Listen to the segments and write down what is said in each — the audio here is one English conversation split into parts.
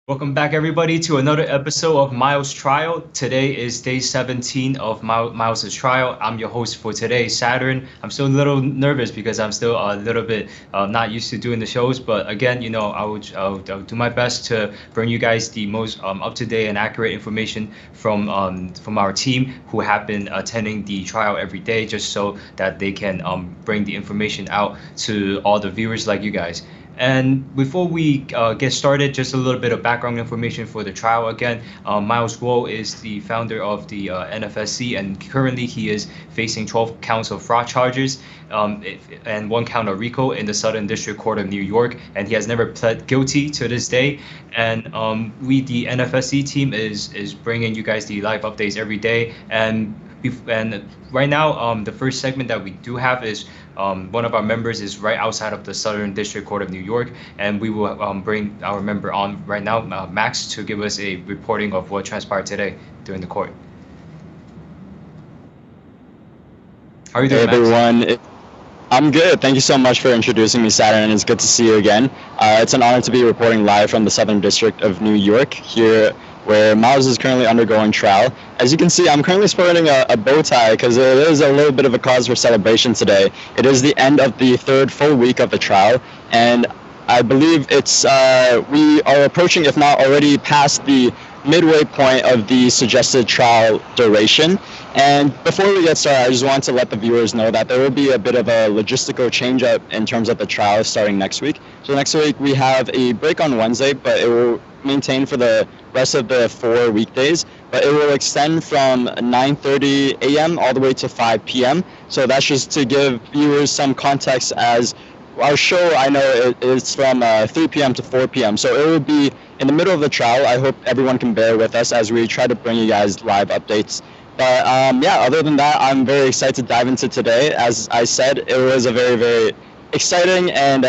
Welcome back, everybody, to another episode of Miles' Trial. Today is day 17 of Miles' trial. I'm your host for today, Saturn. I'm still a little nervous because I'm still a little bit not used to doing the shows. But again, I'll do my best to bring you guys the most up-to-date and accurate information from our team who have been attending the trial every day, just so that they can bring the information out to all the viewers like you guys. And before we get started, just a little bit of background information for the trial. Again, MILESGUO is the founder of the NFSC, and currently he is facing 12 counts of fraud charges and 1 count of RICO in the Southern District Court of New York, and he has never pled guilty to this day. And the NFSC team, is bringing you guys the live updates every day. And right now, the first segment that we do have is one of our members is right outside of the Southern District Court of New York, and we will bring our member on right now, Max, to give us a reporting of what transpired today during the court. How are you doing, Hey everyone, I'm good. Thank you so much for introducing me, Saturn, and it's good to see you again. It's an honor to be reporting live from the Southern District of New York here, where Miles is currently undergoing trial. As you can see, I'm currently sporting a bow tie because it is a little bit of a cause for celebration today. It is the end of the 3rd full week of the trial, and I believe we are approaching, if not already past, the midway point of the suggested trial duration. And before we get started, I just want to let the viewers know that there will be a bit of a logistical change up in terms of the trial starting next week. So next week we have a break on Wednesday, but it will maintain for the rest of the 4 weekdays, but it will extend from 9:30 a.m. all the way to 5 p.m. So that's just to give viewers some context, as our show, I know, is from 3 p.m. to 4 p.m. So it will be in the middle of the trial. I hope everyone can bear with us as we try to bring you guys live updates. But yeah, other than that, I'm very excited to dive into today. As I said, it was a very, very exciting and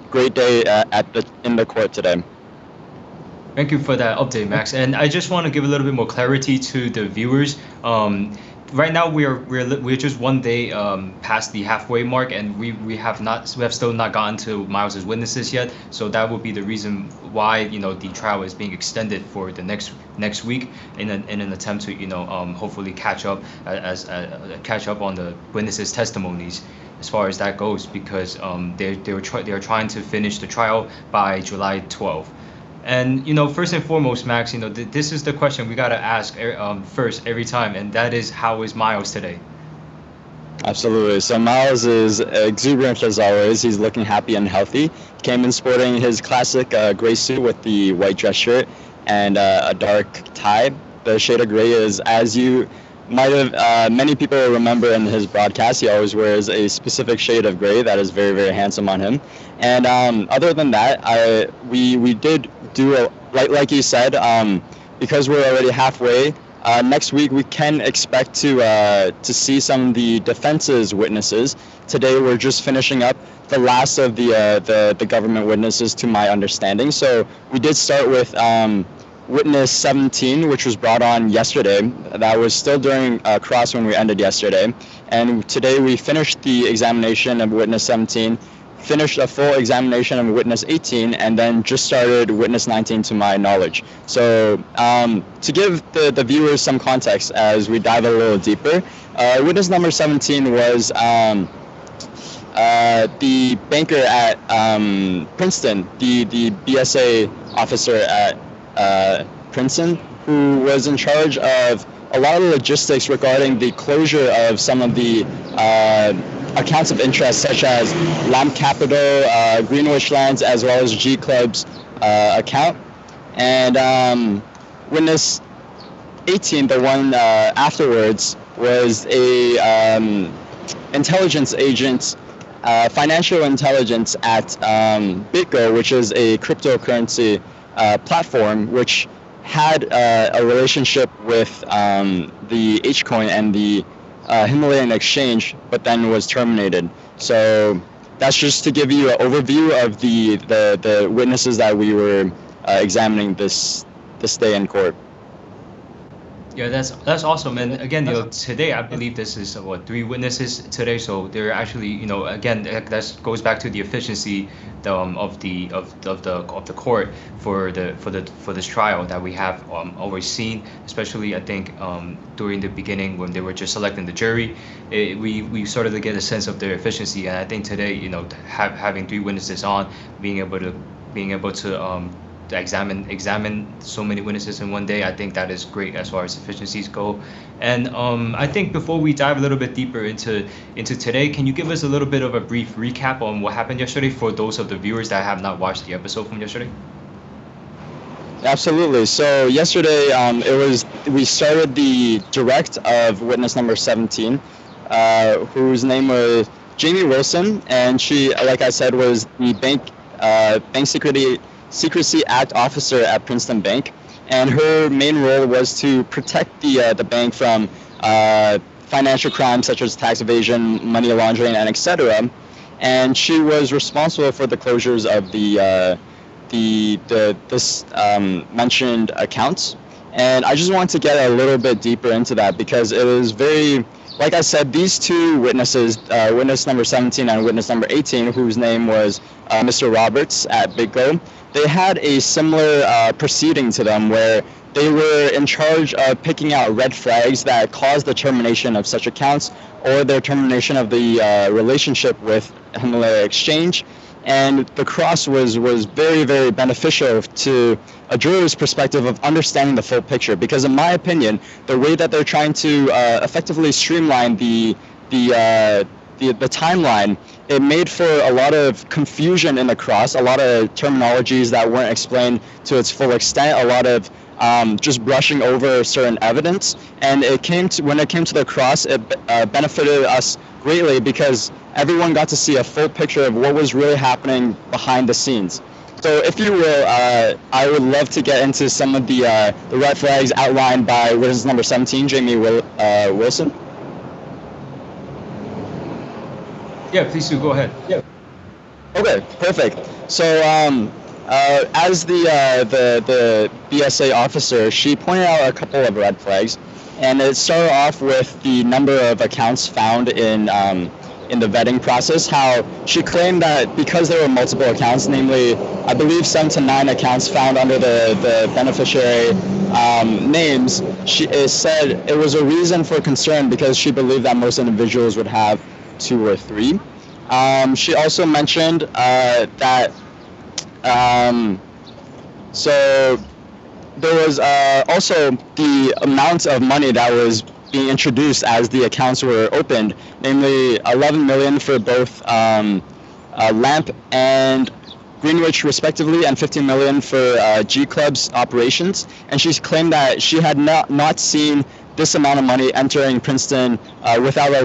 great day in the court today. Thank you for that update, Max. And I just want to give a little bit more clarity to the viewers. Right now we're just 1 day past the halfway mark, and we have still not gotten to Miles's witnesses yet. So that would be the reason why the trial is being extended for the next week in an attempt to hopefully catch up on the witnesses' testimonies as far as that goes, because they're trying to finish the trial by July 12th. And first and foremost, Max, this is the question we gotta ask first every time, and that is, how is Miles today? Absolutely. So Miles is exuberant as always. He's looking happy and healthy. Came in sporting his classic gray suit with the white dress shirt and a dark tie. The shade of gray is, as you might have, many people remember in his broadcast, he always wears a specific shade of gray that is very, very handsome on him. And other than that, we did do like you said, because we're already halfway. Next week we can expect to see some of the defense's witnesses. Today we're just finishing up the last of the government witnesses, to my understanding. So we did start with witness 17, which was brought on yesterday. That was still during cross when we ended yesterday. And today we finished the examination of witness 17, finished a full examination of witness 18, and then just started witness 19 to my knowledge. So to give the viewers some context as we dive a little deeper, witness number 17 was the banker at Princeton, the BSA officer at Princeton, who was in charge of a lot of logistics regarding the closure of some of the accounts of interest, such as Lamp Capital, Greenwich Lands, as well as G Club's account. And witness 18, the one afterwards, was a intelligence agent, financial intelligence at BitGo, which is a cryptocurrency platform which had a relationship with the H-Coin and the Himalayan exchange, but then was terminated. So that's just to give you an overview of the witnesses that we were examining this day in court. Yeah, that's awesome. And again, today I believe this is what, three witnesses today. So they're actually, again, that goes back to the efficiency of the court for this trial that we have always seen. Especially, I think during the beginning when they were just selecting the jury, we sort of get a sense of their efficiency. And I think today, having three witnesses on, being able to examine so many witnesses in one day, I think that is great as far as efficiencies go. And I think before we dive a little bit deeper into today, can you give us a little bit of a brief recap on what happened yesterday for those of the viewers that have not watched the episode from yesterday? Absolutely. So yesterday, we started the direct of witness number 17, whose name was Jamie Wilson, and she, like I said, was the bank Secrecy Act officer at Princeton Bank, and her main role was to protect the bank from financial crimes such as tax evasion, money laundering, and etc. And she was responsible for the closures of this mentioned accounts. And I just want to get a little bit deeper into that because it was very, like I said, these two witnesses, witness number 17 and witness number 18, whose name was Mr. Roberts at BitGo, they had a similar proceeding to them where they were in charge of picking out red flags that caused the termination of such accounts or their termination of the relationship with Himalaya Exchange. And the cross was very, very beneficial to a juror's perspective of understanding the full picture. Because in my opinion, the way that they're trying to effectively streamline the timeline, it made for a lot of confusion in the cross, a lot of terminologies that weren't explained to its full extent, a lot of just brushing over certain evidence. And when it came to the cross, it benefited us greatly because everyone got to see a full picture of what was really happening behind the scenes. So if you will, I would love to get into some of the red flags outlined by witness number 17, Jamie Wilson. Yeah, please do. Go ahead. Yeah. Okay, perfect. So as the BSA officer, she pointed out a couple of red flags, and it started off with the number of accounts found in the vetting process. How she claimed that because there were multiple accounts, namely, I believe 7 to 9 accounts found under the beneficiary names, she said it was a reason for concern because she believed that most individuals would have 2 or 3. She also mentioned that so there was also the amount of money that was being introduced as the accounts were opened, namely 11 million for both LAMP and Greenwich respectively, and 15 million for G Club's operations. And she claimed that she had not seen this amount of money entering Princeton without a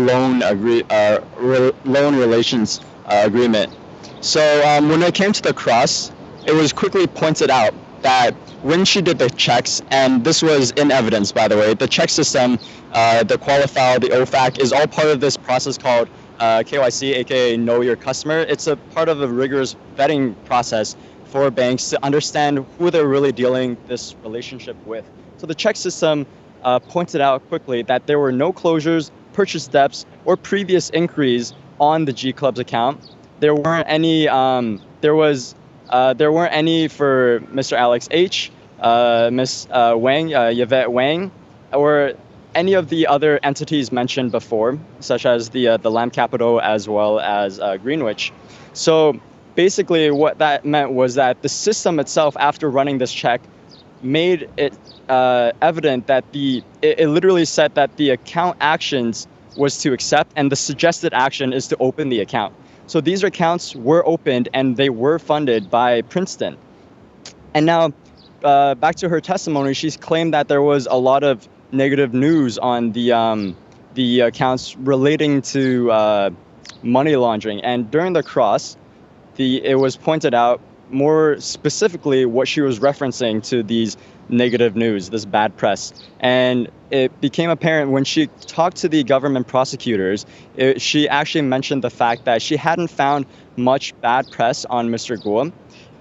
loan relations agreement. So when it came to the cross, it was quickly pointed out that when she did the checks, and this was in evidence, by the way, the check system, the Qualifile, the OFAC, is all part of this process called KYC, aka Know Your Customer. It's a part of a rigorous vetting process for banks to understand who they're really dealing this relationship with. So the check system pointed out quickly that there were no closures, purchase debts, or previous inquiries on the G Club's account. There weren't any. There weren't any for Mr. Alex H, Miss Wang, Yvette Wang, or any of the other entities mentioned before, such as the Lamb Capital as well as Greenwich. So basically, what that meant was that the system itself, after running this check, made it evident that it literally said that the account actions was to accept, and the suggested action is to open the account. So these accounts were opened and they were funded by Princeton. And now, back to her testimony, she's claimed that there was a lot of negative news on the accounts relating to money laundering. And during the cross, it was pointed out more specifically what she was referencing to these negative news, this bad press. And it became apparent when she talked to the government prosecutors, she actually mentioned the fact that she hadn't found much bad press on Mr. Guo.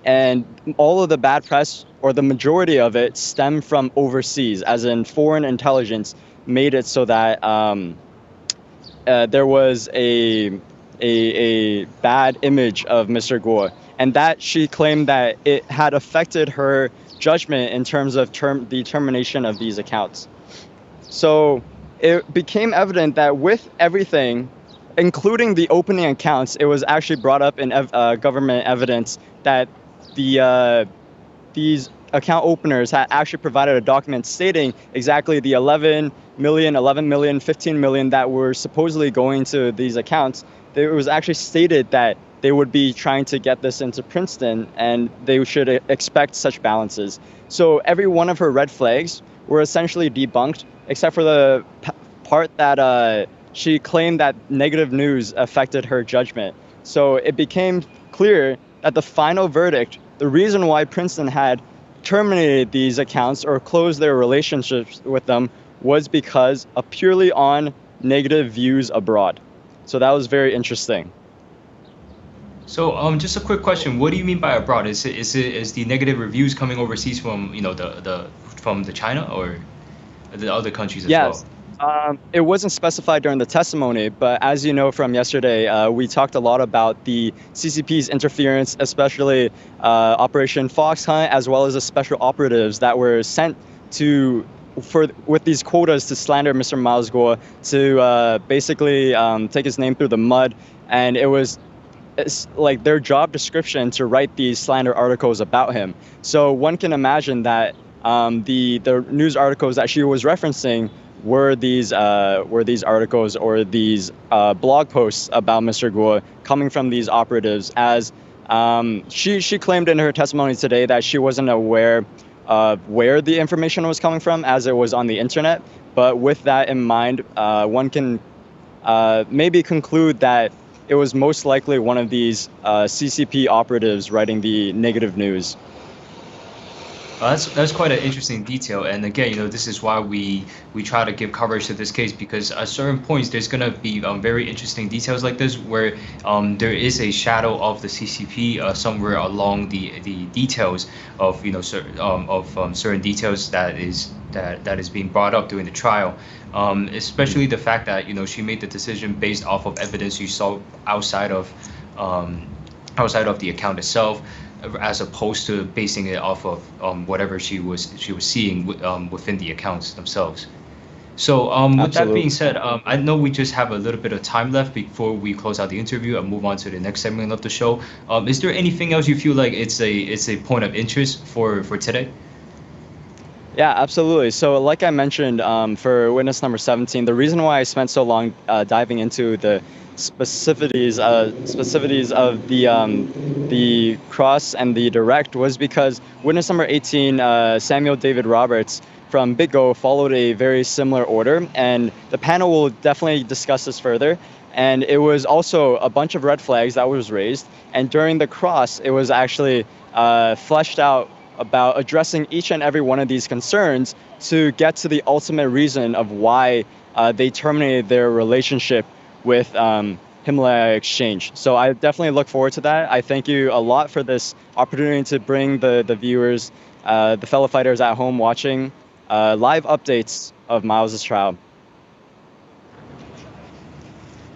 And all of the bad press, or the majority of it, stemmed from overseas, as in foreign intelligence made it so that there was a bad image of Mr. Guo, and that she claimed that it had affected her judgment in terms of the termination of these accounts. So it became evident that with everything, including the opening accounts, it was actually brought up in government evidence that these account openers had actually provided a document stating exactly the 11 million, 15 million that were supposedly going to these accounts. It was actually stated that they would be trying to get this into Princeton and they should expect such balances. So every one of her red flags were essentially debunked, except for the part that she claimed that negative news affected her judgment. So it became clear that the final verdict, the reason why Princeton had terminated these accounts or closed their relationships with them, was because of purely on negative views abroad. So that was very interesting. So just a quick question: what do you mean by abroad? Is the negative reviews coming overseas from from the China or the other countries as well? It wasn't specified during the testimony, but as you know from yesterday, we talked a lot about the CCP's interference, especially Operation Fox Hunt, as well as the special operatives that were sent with these quotas to slander Mr. MILESGUO, to basically take his name through the mud, and it's like their job description to write these slander articles about him. So one can imagine that the news articles that she was referencing were these articles or these blog posts about Mr. Guo coming from these operatives, as she claimed in her testimony today that she wasn't aware of where the information was coming from, as it was on the internet. But with that in mind, one can maybe conclude that it was most likely one of these CCP operatives writing the negative news. That's quite an interesting detail, and again, this is why we try to give coverage to this case, because at certain points there's gonna be very interesting details like this, where there is a shadow of the CCP somewhere along the details of certain details that is being brought up during the trial, especially the fact that she made the decision based off of evidence you saw outside of the account itself, as opposed to basing it off of whatever she was seeing within the accounts themselves. So with that being said, I know we just have a little bit of time left before we close out the interview and move on to the next segment of the show. Is there anything else you feel like it's a point of interest for today? Yeah, absolutely. So like I mentioned, for witness number 17, the reason why I spent so long diving into the specificities of the cross and the direct was because witness number 18, Samuel David Roberts from BitGo, followed a very similar order, and the panel will definitely discuss this further. And it was also a bunch of red flags that was raised, and during the cross it was actually fleshed out about addressing each and every one of these concerns to get to the ultimate reason of why they terminated their relationship with Himalaya Exchange. So I definitely look forward to that. I thank you a lot for this opportunity to bring the viewers, the fellow fighters at home watching, live updates of Miles' trial.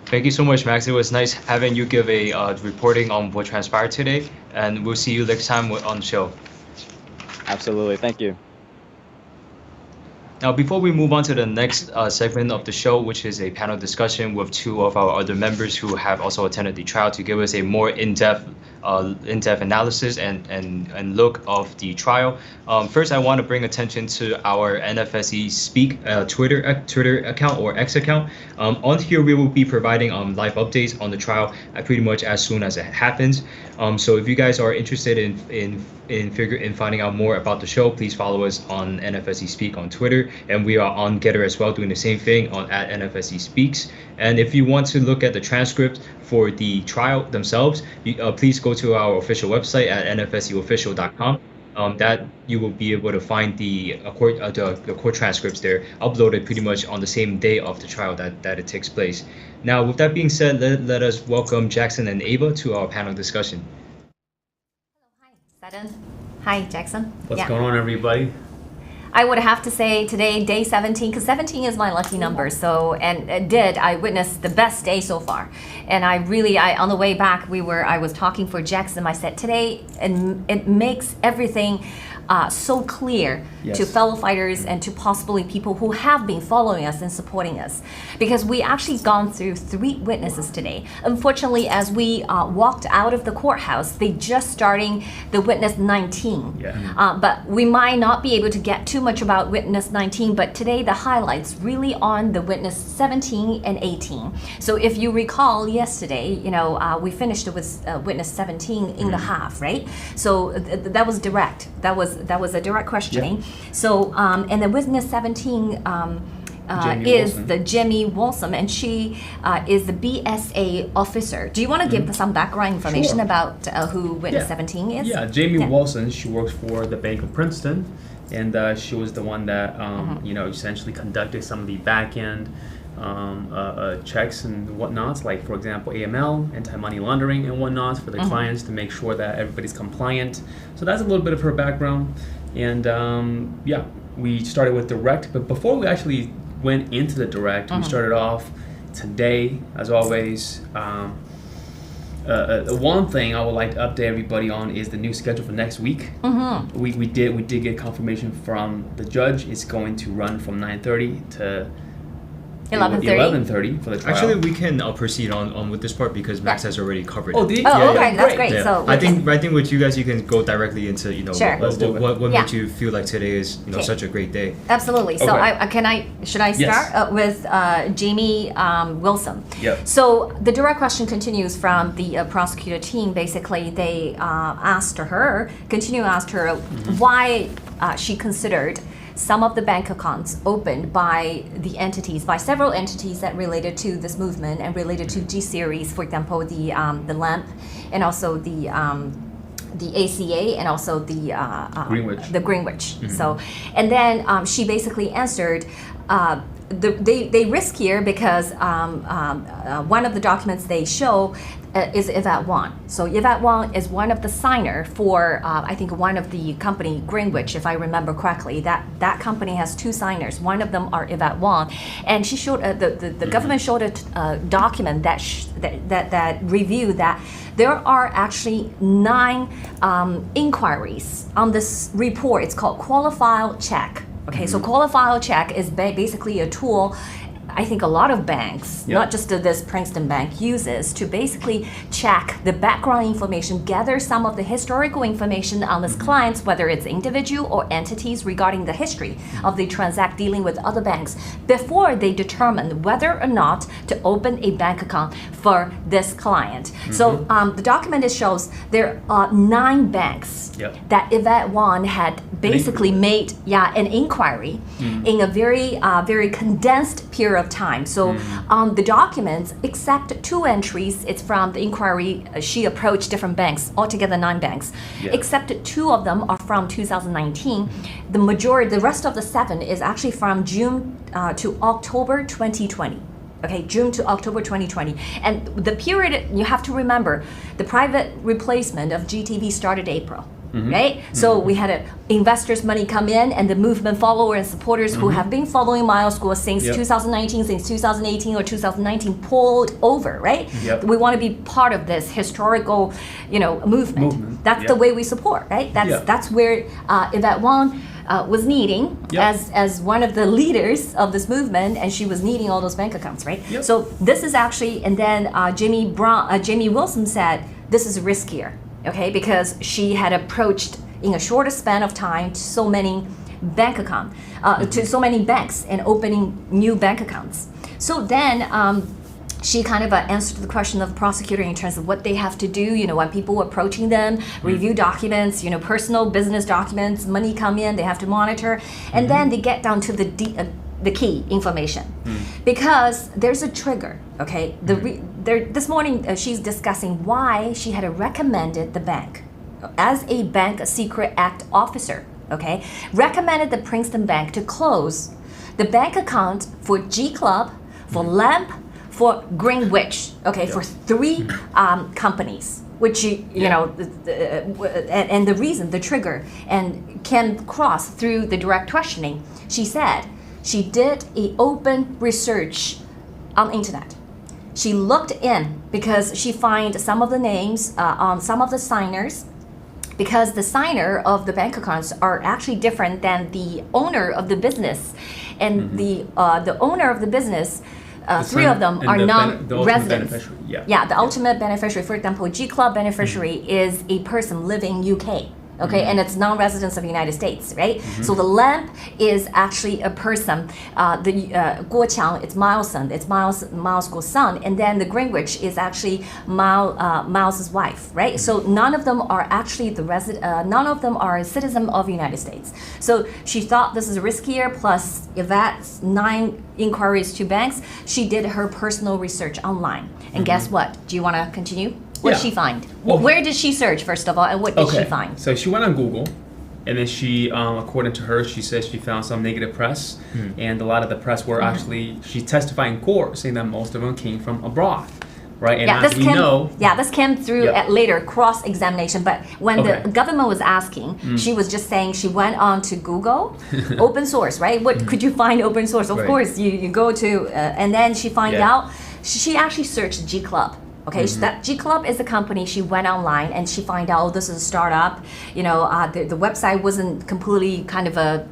Thank you so much, Max. It was nice having you give a reporting on what transpired today, and we'll see you next time on the show. Absolutely. Thank you. Now, before we move on to the next segment of the show, which is a panel discussion with two of our other members who have also attended the trial to give us a more in-depth analysis and look of the trial. First, I want to bring attention to our NFSE Speak Twitter account or X account. On here, we will be providing live updates on the trial pretty much as soon as it happens. So if you guys are interested in finding out more about the show, please follow us on NFSE Speak on Twitter, and we are on Getter as well, doing the same thing at NFSE Speaks. And if you want to look at the transcript for the trial themselves, please go to our official website at nfseofficial.com. That you will be able to find the court transcripts there, uploaded pretty much on the same day of the trial that it takes place. Now, with that being said, let us welcome Jackson and Ava to our panel discussion. Hello, hi, Saturn. Hi, Jackson. What's going on, everybody? I would have to say today, day 17, because 17 is my lucky number. So, I witnessed the best day so far. And on the way back, I was talking for Jackson. I said today, it makes everything so clear to fellow fighters and to possibly people who have been following us and supporting us. Because we actually gone through 3 witnesses today. Unfortunately, as we walked out of the courthouse, they just starting the witness 19. But we might not be able to get too much about witness 19, but today the highlights really on the witness 17 and 18. So if you recall yesterday, we finished with witness 17 in the half, right? So that was direct. That was a direct questioning. So and the witness 17 is the Jimmy Walsum, and she is the BSA officer. Do you want to give some background information about who witness 17 is? Yeah, Jamie Walsum, she works for the Bank of Princeton, and she was the one that essentially conducted some of the back end checks and whatnots, like for example AML, anti-money laundering and whatnot for the clients to make sure that everybody's compliant. So that's a little bit of her background. And we started with direct, but before we actually went into the direct, we started off today, as always. The one thing I would like to update everybody on is the new schedule for next week. We did get confirmation from the judge. It's going to run from 9:30 to 11:30 for the trial. Actually, we can proceed on with this part because Max has already covered it. Did he? Okay, that's great. Yeah. So I think with you guys, you can go directly into Sure. what made you feel like today is such a great day. Absolutely. So should I start with Jamie Wilson? Yep. So the direct question continues from the prosecutor team. Basically, they asked her why she considered some of the bank accounts opened by several entities that related to this movement and related to G series, for example, the LAMP, and also the ACA, and also the Greenwich. So, and then she basically answered. They risk here because one of the documents they show is Yvette Wong. So Yvette Wong is one of the signer for I think one of the company Greenwich, if I remember correctly. That company has 2 signers. One of them are Yvette Wong, and she showed the government showed a document that reviewed that there are actually 9 inquiries on this report. It's called Qualified Check. Okay, so Qualified Check is basically a tool I think a lot of banks, not just this Princeton Bank, uses to basically check the background information, gather some of the historical information on its clients, whether it's individual or entities, regarding the history of the transact dealing with other banks before they determine whether or not to open a bank account for this client. So the document shows there are 9 banks that Yvette Wong had basically made an inquiry in a very condensed period of time. So the documents, except 2 entries, it's from the inquiry she approached different banks, altogether 9 banks, except 2 of them are from 2019. The rest of the 7 is actually from June to October 2020. Okay, June to October 2020. And the period, you have to remember, the private replacement of GTV started April. Right? So we had investors' money come in, and the movement followers and supporters who have been following MILESGUO since 2019, since 2018 or 2019 pulled over, right? We want to be part of this historical, movement. That's the way we support, right? That's where Yvette Wong was needing as one of the leaders of this movement, and she was needing all those bank accounts, right? So this is actually, and then Jamie Wilson said this is riskier. Okay, because she had approached in a shorter span of time to so many bank accounts, to so many banks, and opening new bank accounts. So then she kind of answered the question of the prosecutor in terms of what they have to do, when people approaching them, review documents, personal business documents, money come in, they have to monitor, and then they get down to the key information, because there's a trigger. Okay, this morning she's discussing why she had recommended the bank as a Bank Secret Act officer. Okay, recommended the Princeton Bank to close the bank account for G Club, for LAMP, for Greenwich. Okay, for 3 companies. which and the reason, the trigger, and came across through the direct questioning. She said she did an open research on internet. She looked in because she found some of the names on some of the signers, because the signer of the bank accounts are actually different than the owner of the business, and the owner of the business. Three of them are non-residents. The ultimate beneficiary. For example, G Club beneficiary is a person living in UK. Okay, and it's non-residents of the United States, right? So the lamp is actually a person. Guo Qiang, it's Miles' it's Miles' son, and then the Greenwich is actually Miles' wife, right? So none of them are actually none of them are a citizen of the United States. So she thought this is riskier. Plus, if that's 9 inquiries to banks, she did her personal research online. And guess what? Do you want to continue? What did she find? Well, where did she search, first of all, and what did she find? So she went on Google, and then she, according to her, she says she found some negative press, and a lot of the press were actually, she testified in court saying that most of them came from abroad, right? And as we know... Yeah, this came through at later cross-examination, but when the government was asking, she was just saying she went on to Google, open source, right? What could you find open source? Of course, you go to, and then she find out, she actually searched G Club. Okay, so that G Club is a company. She went online and she found out, this is a startup. The website wasn't completely kind of a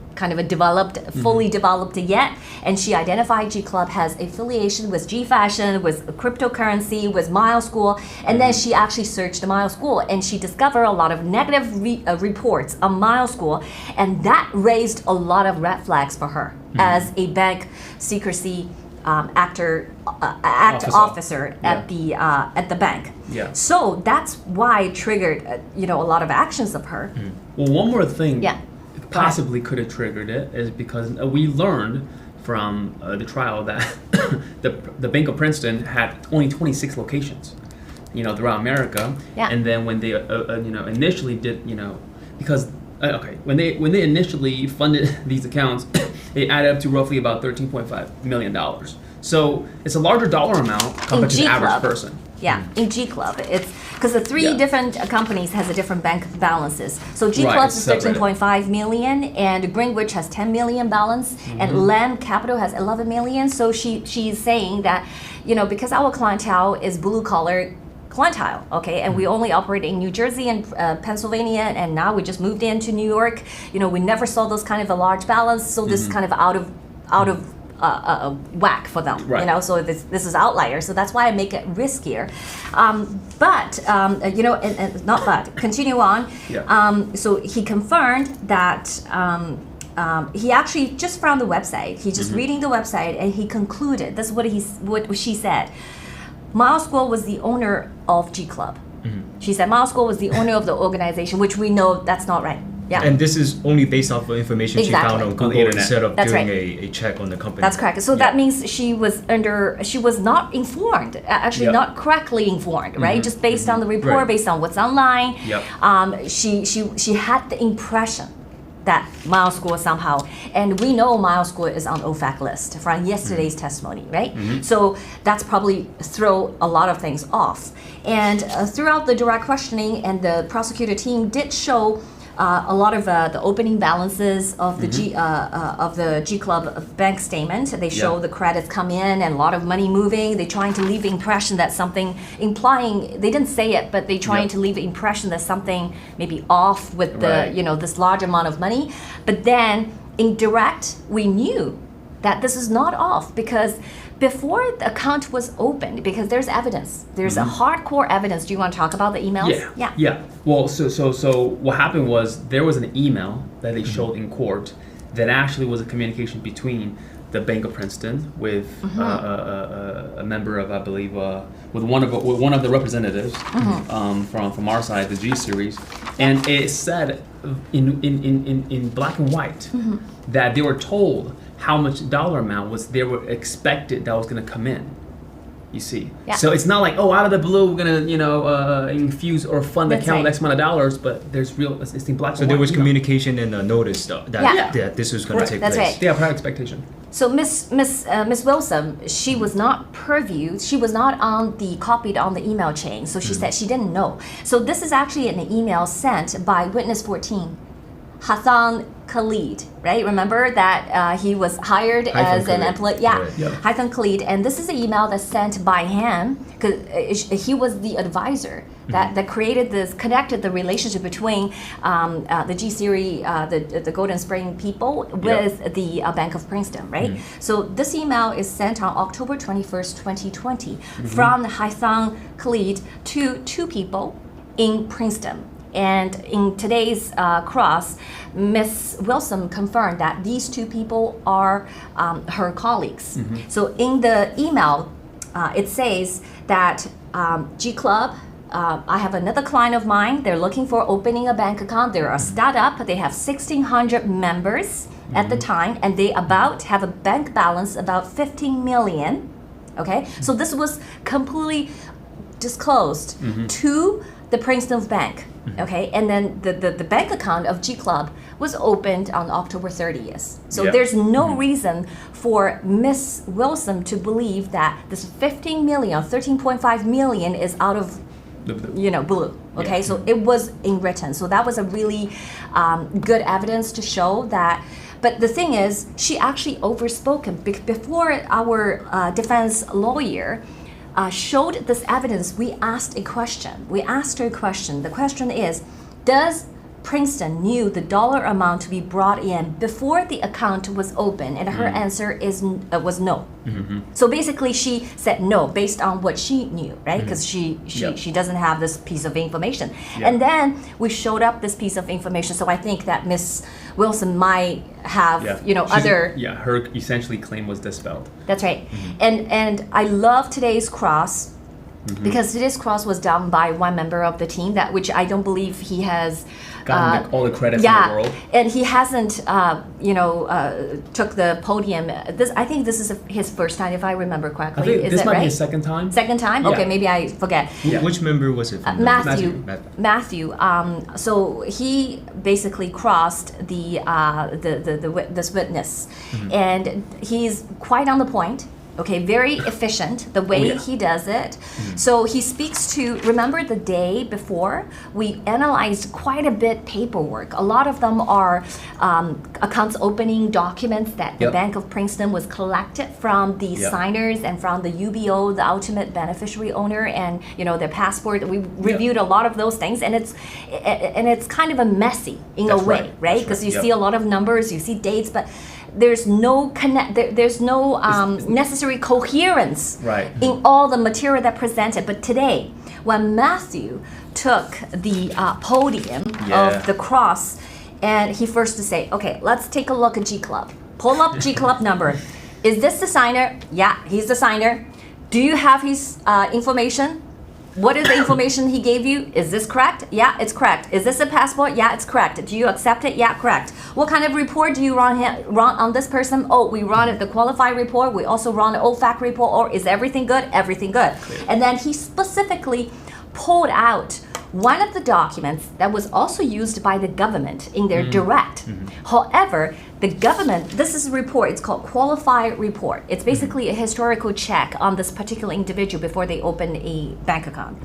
developed, fully developed yet. And she identified G Club has affiliation with G Fashion, with cryptocurrency, with MILESGUO. And then she actually searched MILESGUO and she discovered a lot of negative reports on MILESGUO, and that raised a lot of red flags for her as a bank secrecy officer at the bank. So that's why it triggered a lot of actions of her. Well, one more thing possibly could have triggered it is because we learned from the trial that the Bank of Princeton had only 26 locations, throughout America. And then when they initially did, because when they initially funded these accounts, it added up to roughly about $13.5 million. So it's a larger dollar amount compared to the average person. In G Club, it's because the 3 different companies has a different bank balances. So G Club is 13.5 million, and Greenwich has 10 million balance, and Lamb Capital has 11 million. So she's saying that, because our clientele is blue collar clientele, okay, and we only operate in New Jersey and Pennsylvania, and now we just moved into New York. We never saw those kind of a large balance, so this is kind of out of whack for them, so this is outlier, so that's why I make it riskier. Continue on. So he confirmed that he actually just found the website. He just reading the website, and he concluded, that's what she said. MILESGUO was the owner of G Club. She said MILESGUO was the owner of the organization, which we know that's not right. And this is only based off of information she found on Google instead of doing a check on the company. That's correct. So that means she was not informed, actually not correctly informed, right? Just based on the report, based on what's online. She had the impression that MILESGUO somehow, and we know MILESGUO is on OFAC list from yesterday's testimony, right? So that's probably throw a lot of things off. And throughout the direct questioning, and the prosecutor team did show a lot of the opening balances of the G Club bank statement. They show the credits come in and a lot of money moving. They're trying to leave the impression that something, implying, they didn't say it, but they're trying to leave the impression that something may be off with the this large amount of money. But then in direct, we knew that this is not off, because before the account was opened, because there's evidence, there's a hardcore evidence. Do you want to talk about the emails? Yeah. Well, so what happened was there was an email that they showed in court that actually was a communication between the Bank of Princeton with a member of, I believe, with one of the representatives from our side, the G series, and it said in black and white that they were told how much dollar amount they were expected that was going to come in, You see, Yeah. so it's not like, oh, out of the blue we're gonna infuse or fund the That's account right. X amount of dollars, but there's real, it's in black and So white. there was email. communication and a notice that Yeah. that this was going to Correct. take That's place. right. Yeah, prior expectation. So Miss Wilson, she was not purviewed. She was not copied on the email chain. So she said she didn't know. So this is actually an email sent by witness 14, Hassan Khalid, right? Remember that he was hired as an Khalid. employee. Yeah, Right. Yep. Hassan Khalid, and this is an email that's sent by him because he was the advisor that created this, connected the relationship between the G Series, the Golden Spring people with the Bank of Princeton, right? So this email is sent on October 21st, 2020, from Hassan Khalid to two people in Princeton. And in today's cross, Miss Wilson confirmed that these two people are her colleagues. So in the email, it says that G Club, I have another client of mine. They're looking for opening a bank account. They're a startup. They have 1,600 members at the time, and they have a bank balance about 15 million. Okay, so this was completely disclosed to the Princeton Bank. Okay, and then the bank account of G Club was opened on October 30th. So Yeah. there's no reason for Miss Wilson to believe that this 15 million, 13.5 million is out of blue. Okay, so it was in written. So that was a really good evidence to show that. But the thing is, she actually overspoken before our defense lawyer showed this evidence. We asked a question. We asked her a question. The question is, does Princeton knew the dollar amount to be brought in before the account was open? And her answer was no. So basically, she said no based on what she knew, right? Because she doesn't have this piece of information. And then we showed up this piece of information. So I think that Miss Wilson might have, other. Yeah, her essentially claim was dispelled. That's right. And I love today's cross because today's cross was done by one member of the team which I don't believe he has Gotten all the credits in the world. and he hasn't took the podium. I think this is his first time, if I remember correctly. I think Is this that might right? be his second time. Second time? Yeah. Okay, maybe I forget. Yeah. Which member was it from? Matthew. So he basically crossed this witness, and he's quite on the point. Okay, very efficient the way he does it. So he speaks to, remember the day before, we analyzed quite a bit paperwork. A lot of them are accounts opening documents that the Bank of Princeton was collected from the signers and from the UBO, the ultimate beneficiary owner, and their passport. We reviewed a lot of those things, and it's kind of a messy in a way, right? Because you see a lot of numbers, you see dates, but there's no necessary coherence in all the material that presented. But today, when Matthew took the podium of the cross, and he first to say, okay, let's take a look at G Club. Pull up G Club number. Is this the signer? Yeah, he's the signer. Do you have his information? What is the information he gave you? Is this correct? Yeah, it's correct. Is this a passport? Yeah, it's correct. Do you accept it? Yeah, correct. What kind of report do you run on this person? Oh, we run the qualified report. We also run an OFAC report. Or is everything good? Everything good. Clear. And then he specifically pulled out one of the documents that was also used by the government in their direct. However, the government, this is a report, it's called qualified report. It's basically a historical check on this particular individual before they open a bank account.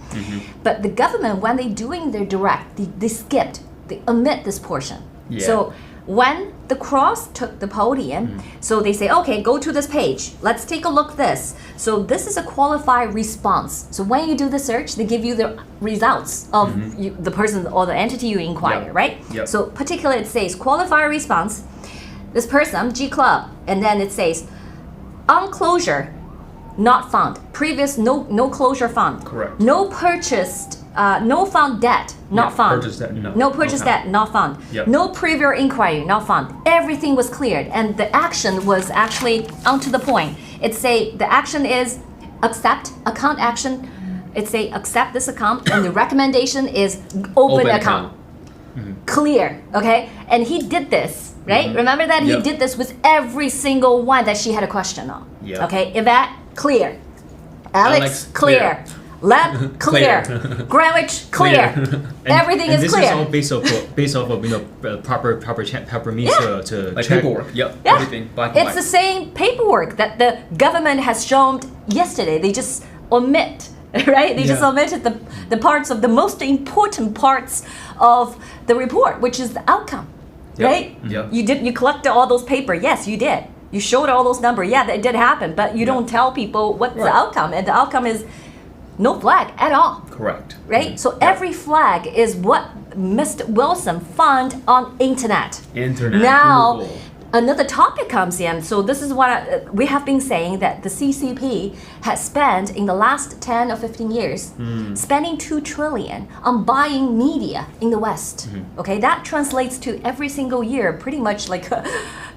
But the government, when they're doing their direct, they omit this portion. So when the cross took the podium, so they say, okay, go to this page. Let's take a look at this. So this is a qualified response. So when you do the search, they give you the results of the person or the entity you inquire, right? So particularly it says qualified response, this person, G Club, and then it says on closure, not found. Previous no closure found. Correct. No purchased, no found debt, not found. Purchased debt, no. No purchased debt, not found. No previous inquiry, not found. Everything was cleared, and the action was actually onto the point. It say the action is accept account action. It say accept this account, and the recommendation is open account. Clear, okay? And he did this, right? Remember that he did this with every single one that she had a question on. Okay, Yvette, clear. Alex, clear. Lab, clear. Greenwich, clear. Everything and is this clear. is all based off of proper means to Like check. paperwork. Yep. Yeah. Everything black and It's white. the same paperwork that the government has shown yesterday. They just omit, right? They just Yeah. omitted the parts of the most important parts of the report, which is the outcome, Yep. right? Yep. You collected all those paper. Yes, you did. You showed all those numbers. Yeah, that did happen, but you don't tell people what's the Right. outcome, and the outcome is no flag at all. Correct. Right? So every flag is what Mr. Wilson found on internet. Internet. Now, Google. another topic comes in. So this is what we have been saying, that the CCP has spent in the last 10 or 15 years, spending $2 trillion on buying media in the West. Okay, that translates to every single year pretty much like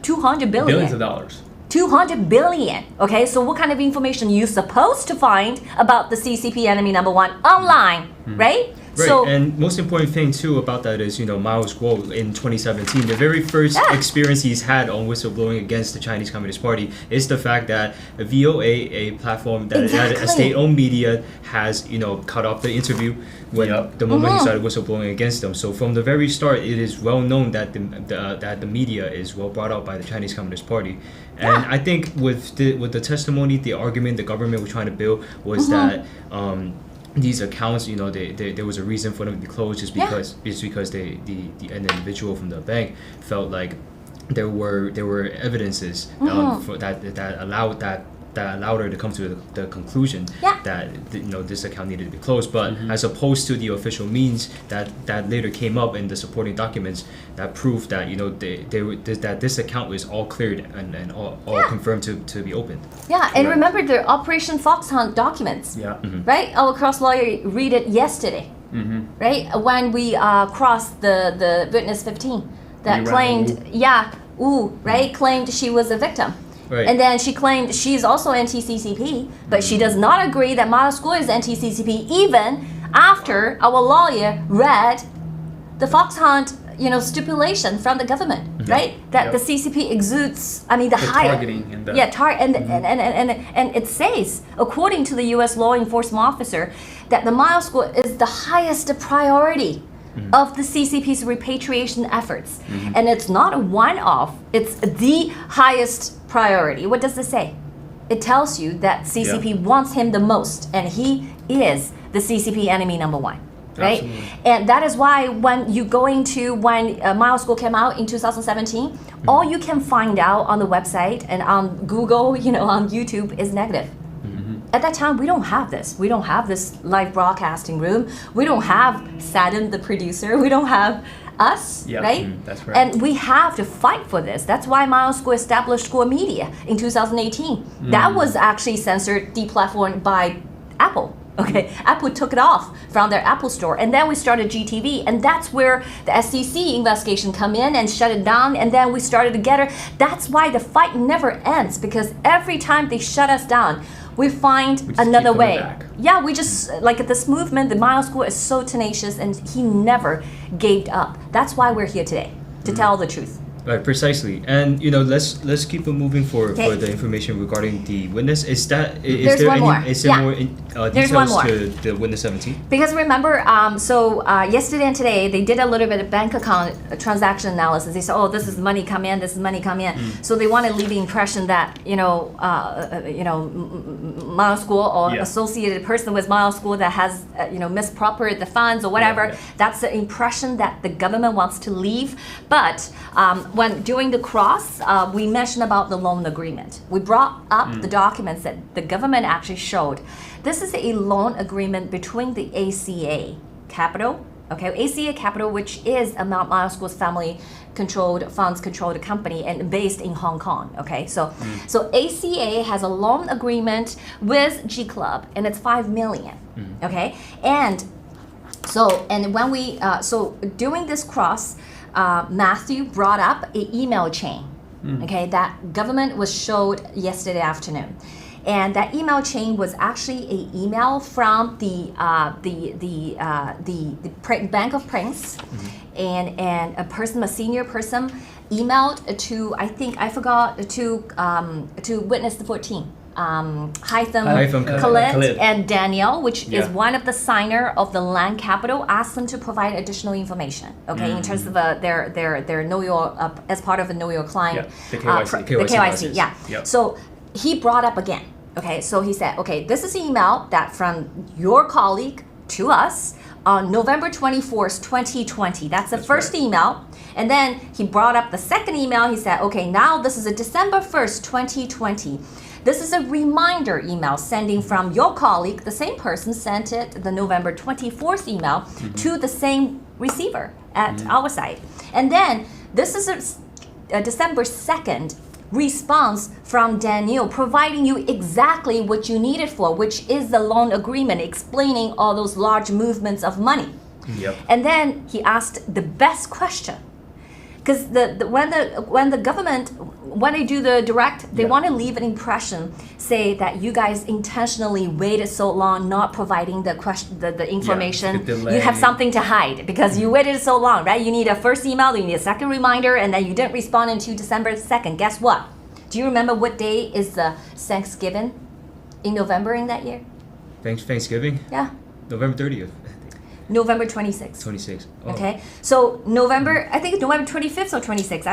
200 billion. Billions of dollars. 200 billion. Okay, so what kind of information you supposed to find about the CCP enemy number one online, right? Right, So and most important thing too about that is, MILESGUO in 2017, the very first experience he's had on whistleblowing against the Chinese Communist Party is the fact that a VOA, a platform that Exactly. a state-owned media, has, cut off the interview when Yep. the moment he started whistleblowing against them. So from the very start, it is well known that the media is well brought out by the Chinese Communist Party. And I think with the testimony, the argument the government was trying to build was that these accounts, there was a reason for them to be closed just because an individual from the bank felt like there were evidences for that allowed her to come to the conclusion that this account needed to be closed. But as opposed to the official means that later came up in the supporting documents that proved that that this account was all cleared and all confirmed to be opened. yeah, and remember the Operation Fox Hunt documents, Yeah. right? Our cross lawyer read it yesterday, right? When we crossed the witness 15 that You claimed, ran right? Claimed she was a victim. Right. And then she claimed she's also anti-CCP, but she does not agree that MILESGUO is anti-CCP even after our lawyer read the Fox Hunt, stipulation from the government, right? That Yep. the CCP exudes, the higher targeting and the- and it says, according to the U.S. law enforcement officer, that the MILESGUO is the highest priority of the CCP's repatriation efforts. And it's not a one-off, it's the highest priority. What does this say? It tells you that CCP wants him the most, and he is the CCP enemy number one. Right? Absolutely. And that is why when MILESGUO came out in 2017, all you can find out on the website and on Google, on YouTube is negative. At that time, we don't have this. We don't have this live broadcasting room. We don't have Saturn, the producer. We don't have us, Yep. right? That's right. And we have to fight for this. That's why MILESGUO established Score Media in 2018. That was actually censored, deplatformed by Apple. Okay, Apple took it off from their Apple store, and then we started GTV, and that's where the SEC investigation come in and shut it down, and then we started together. That's why the fight never ends, because every time they shut us down, we find just another keep coming way. back. Yeah, we just, like this movement, the MILESGUO is so tenacious, and he never gave up. That's why we're here today, to tell the truth. Right, precisely. And let's keep it moving for Okay. the information regarding the witness. Is there There's one more. is there Yeah. more There's one details more. to the witness 17? Because remember, yesterday and today, they did a little bit of bank account transaction analysis. They said, oh, this is money come in, this is money come in. So they want to leave the impression that, MILESGUO or Yeah. associated person with MILESGUO that has, misappropriated the funds or whatever. Yeah. That's the impression that the government wants to leave. But when during the cross, we mentioned about the loan agreement. We brought up the documents that the government actually showed. This is a loan agreement between the ACA Capital, ACA Capital, which is a MILESGUO's funds-controlled company and based in Hong Kong. So ACA has a loan agreement with G Club, and it's $5 million. And when we during this cross, Matthew brought up an email chain, that government was showed yesterday afternoon, and that email chain was actually an email from the Bank of Prince, and a senior person emailed to to witness the 14. Khalid and Danielle, which is one of the signer of the land capital, asked them to provide additional information. Okay, in terms of their know your as part of the know your client, the KYC. The KYC. Yeah. Yep. So he brought up again. Okay, so he said, okay, this is an email that from your colleague to us on November 24th, 2020. That's the first email. And then he brought up the second email. He said, okay, now this is a December 1st, 2020. This is a reminder email sending from your colleague. The same person sent it, the November 24th email, to the same receiver at our site. And then this is a December 2nd response from Daniel providing you exactly what you need it for, which is the loan agreement explaining all those large movements of money. Yep. And then he asked the best question. Because when the government, when they do the direct, they want to leave an impression, say that you guys intentionally waited so long not providing the information. You have something to hide because you waited so long, right? You need a first email, you need a second reminder, and then you didn't respond until December 2nd. Guess what? Do you remember what day is the Thanksgiving in November in that year? Thanksgiving? Yeah. November 30th. November 26th. 26. Oh. Okay, so November, I think November 25th or 26th.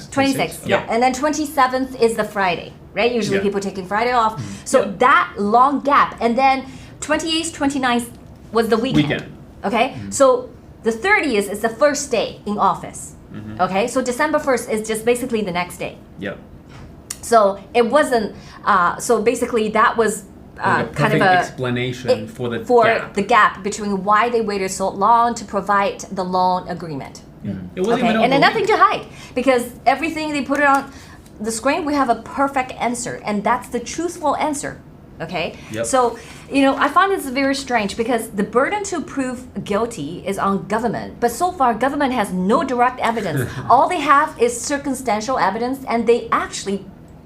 26th. Yeah. And then 27th is the Friday, right? Usually people taking Friday off. So that long gap, and then 28th, 29th was the weekend. Okay, so the 30th is the first day in office. Okay, so December 1st is just basically the next day. Yep. So it wasn't. So basically that was. Kind of a explanation for the gap between why they waited so long to provide the loan agreement. It wasn't even and then nothing to hide because everything they put it on the screen, we have a perfect answer, and that's the truthful answer. Okay, so I find this very strange because the burden to prove guilty is on government, but so far government has no direct evidence. All they have is circumstantial evidence, and they actually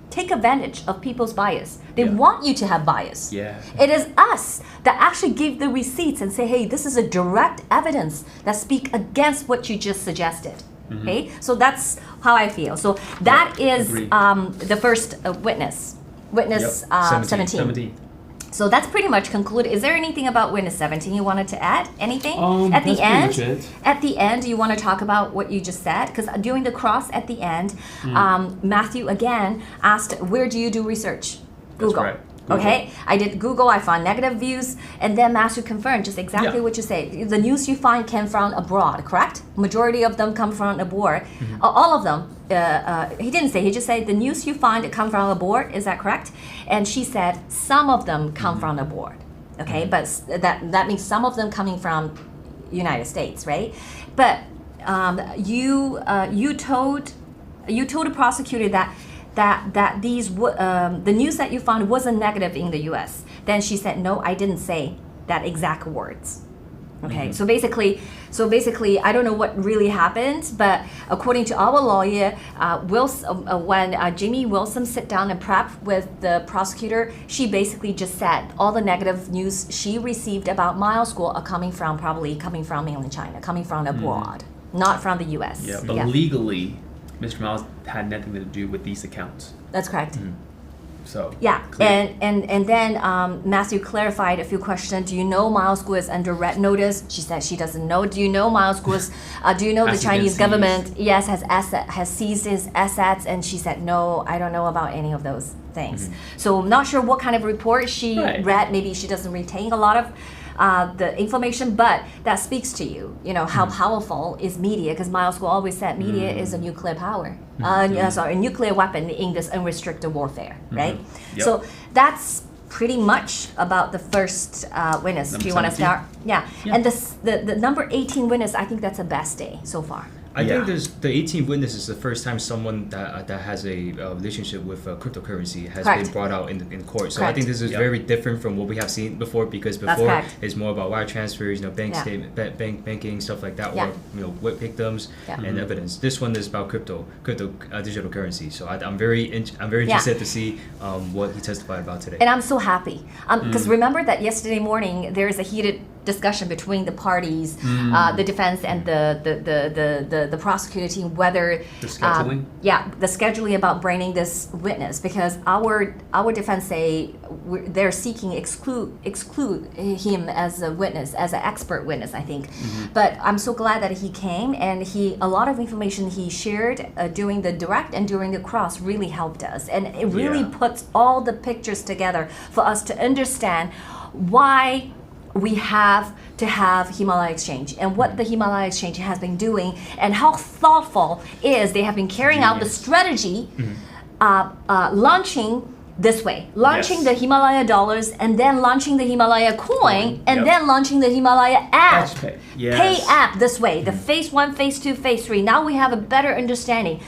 take advantage of people's bias. They want you to have bias. Yeah. It is us that actually give the receipts and say, hey, this is a direct evidence that speak against what you just suggested. Okay, so that's how I feel. So that is the first witness 17. So that's pretty much concluded. Is there anything about witness 17 you wanted to add? Anything? At the end? At the end, you want to talk about what you just said? Because during the cross at the end, Matthew again asked, where do you do research? Google. That's right. Google. Okay, I did Google, I found negative views, and then Matthew confirmed just exactly what you say. The news you find came from abroad, correct? Majority of them come from abroad. All of them, he didn't say, he just said the news you find come from abroad, is that correct? And she said some of them come from abroad, okay? But that means some of them coming from United States, right? But you told the prosecutor that these the news that you found wasn't negative in the U.S. Then she said, no, I didn't say that exact words. Okay, so basically, I don't know what really happened, but according to our lawyer, when Jamie Wilson sit down and prep with the prosecutor, she basically just said all the negative news she received about MILESGUO are probably coming from mainland China, coming from abroad, not from the U.S. Yeah, but legally, Mr. Miles had nothing to do with these accounts. That's correct. So clear. and then Matthew clarified a few questions. Do you know MILESGUO is under red notice? She said she doesn't know. Do you know MILESGUO do you know the Chinese government has seized his assets? And she said no, I don't know about any of those things. So I'm not sure what kind of report she read. Maybe she doesn't retain a lot of the information, but that speaks to you know, how powerful is media, because MILESGUO always said media is a nuclear power, a nuclear weapon in this unrestricted warfare, right? So that's pretty much about the first witness. Do you want to start? Yeah. And the number 18 witness, I think that's the best day so far. I think the 18 witness is the first time someone that has a relationship with cryptocurrency has been brought out in court. So I think this is very different from what we have seen before, because before it's more about wire transfers, bank statement, banking, stuff like that, or what victims and evidence. This one is about crypto digital currency. So I'm very interested to see what he testified about today. And I'm so happy because remember that yesterday morning there is a heated discussion between the parties, the defense and the prosecutor team, whether The scheduling? the scheduling about bringing this witness, because our defense say they're seeking exclude him as a witness, as an expert witness, I think. But I'm so glad that he came, and a lot of information he shared during the direct and during the cross really helped us, and it really puts all the pictures together for us to understand why we have to have Himalaya Exchange and what the Himalaya Exchange has been doing and how thoughtful is they have been carrying out the strategy, launching this way, launching the Himalaya dollars and then launching the Himalaya coin and then launching the Himalaya app, pay app this way, the phase 1, phase 2, phase 3. Now we have a better understanding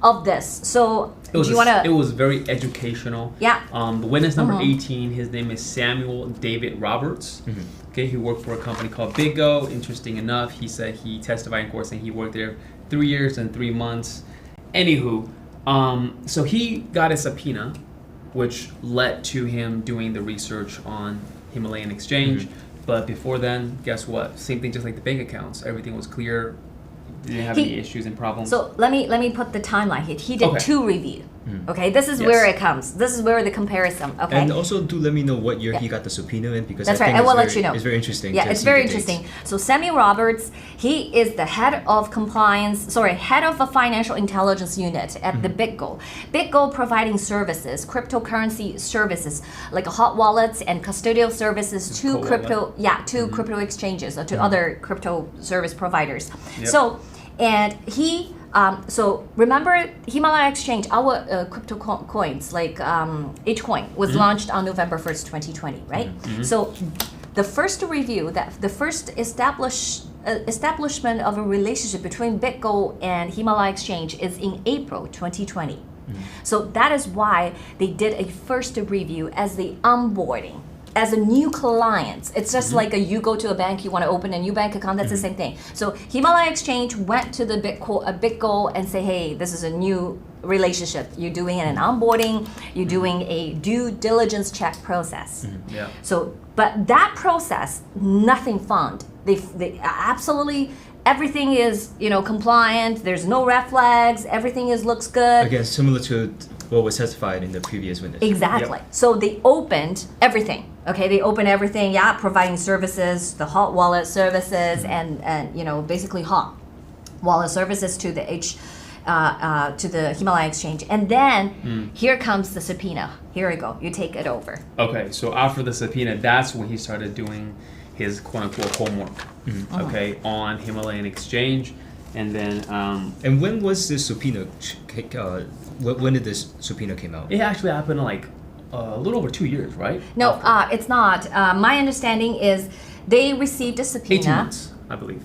of this. So it was very educational. Yeah. The witness number 18, his name is Samuel David Roberts. Okay, he worked for a company called BitGo. Interesting enough, he said he testified in court saying he worked there 3 years and 3 months. Anywho, so he got a subpoena, which led to him doing the research on Himalayan Exchange. But before then, guess what? Same thing, just like the bank accounts. Everything was clear. Didn't have any issues and problems. So let me put the timeline here. He did 2 reviews. Okay, this is where it comes. This is where the comparison. Okay. And also, do let me know what year he got the subpoena in, because that's I right. think I will let you know. It's very interesting. Yeah, it's very interesting. So Samuel Roberts, he is the head of head of a financial intelligence unit at the BitGo. BitGo providing services, cryptocurrency services like hot wallets and custodial services to crypto exchanges or to other crypto service providers. So, and he. So remember Himalaya Exchange, our crypto coins like each coin was launched on November 1st, 2020, right? So the first review, the first establishment of a relationship between BitGo and Himalaya Exchange is in April 2020. So that is why they did a first review as the onboarding. As a new client, it's just like you go to a bank, you want to open a new bank account, that's the same thing. So Himalaya Exchange went to the BitGo and say, hey, this is a new relationship. You're doing an onboarding, you're doing a due diligence check process. So, but that process, nothing found. They absolutely, everything is, compliant, there's no red flags, everything looks good. Again, similar to what was testified in the previous witness. Exactly. So they opened everything. Okay, they opened everything. Providing services, the hot wallet services, and basically hot wallet services to the Himalaya Exchange. And then here comes the subpoena. Here we go. You take it over. Okay, so after the subpoena, that's when he started doing his quote-unquote homework. Okay, on Himalayan Exchange, and then. And when was this subpoena? When did this subpoena came out? It actually happened like a little over 2 years, right? No, it's not. My understanding is they received a subpoena. 18 months, I believe.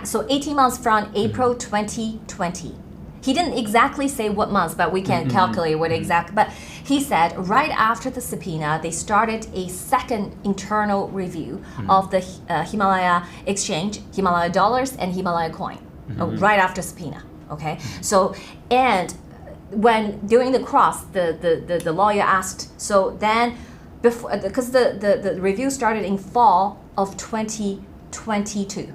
So 18 months from April 2020. He didn't exactly say what months, but we can calculate what exact. But he said right after the subpoena, they started a second internal review of the Himalaya Exchange, Himalaya dollars and Himalaya coin, right after subpoena. Okay, so and when during the cross, the lawyer asked. So then, before because the review started in fall of 2022.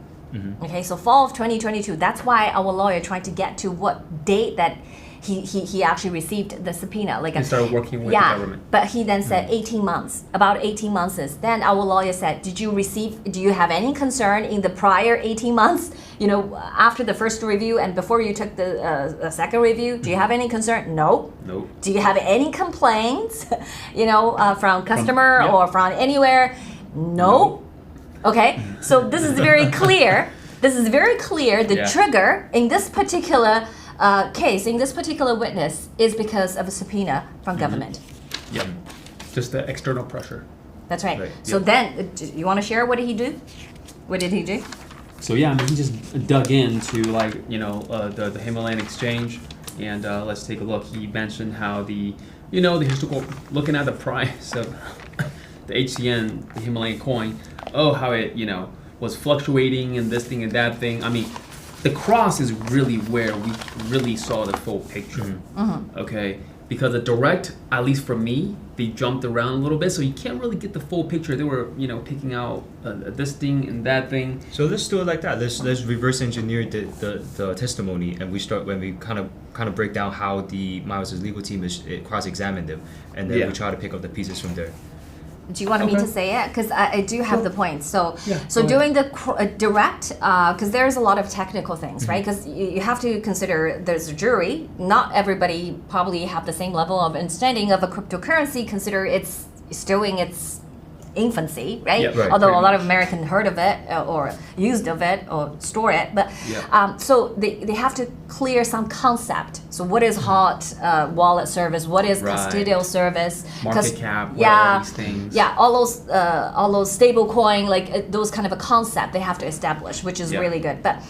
Okay, so fall of 2022. That's why our lawyer tried to get to what date that he actually received the subpoena. Like he started working with the government. But he then said 18 months. About 18 months is. Then our lawyer said, do you have any concern in the prior 18 months? After the first review and before you took the second review, do you have any concern? No. Nope. Do you have any complaints, from customer or from anywhere? No. Okay, so this is very clear. The trigger in this particular case, in this particular witness, is because of a subpoena from government. Yep, just the external pressure. That's right. So then, you want to share what did he do? What did he do? So he just dug into the Himalayan Exchange, and let's take a look. He mentioned how the historical, looking at the price of the HCN, the Himalayan coin, how it, was fluctuating and this thing and that thing. I mean, the cross is really where we really saw the full picture, okay? because the direct, at least for me, they jumped around a little bit, so you can't really get the full picture. They were, picking out this thing and that thing. So let's do it like that. Let's reverse engineer the testimony, and we start when we kind of break down how the Miles' legal team is cross-examined them, and then we try to pick up the pieces from there. Do you want me to say it? Because I do have the points. So go doing the direct, because there's a lot of technical things, right? Because you have to consider there's a jury. Not everybody probably have the same level of understanding of a cryptocurrency. Consider it's still in its infancy, right? Yeah, right, Although a pretty lot much. of Americans heard of it or used of it or store it, but so they have to clear some concept. So what is hot wallet service? What is custodial service? Market cap, all these things. Yeah, all those stable coin, like those kind of a concept they have to establish, which is really good. But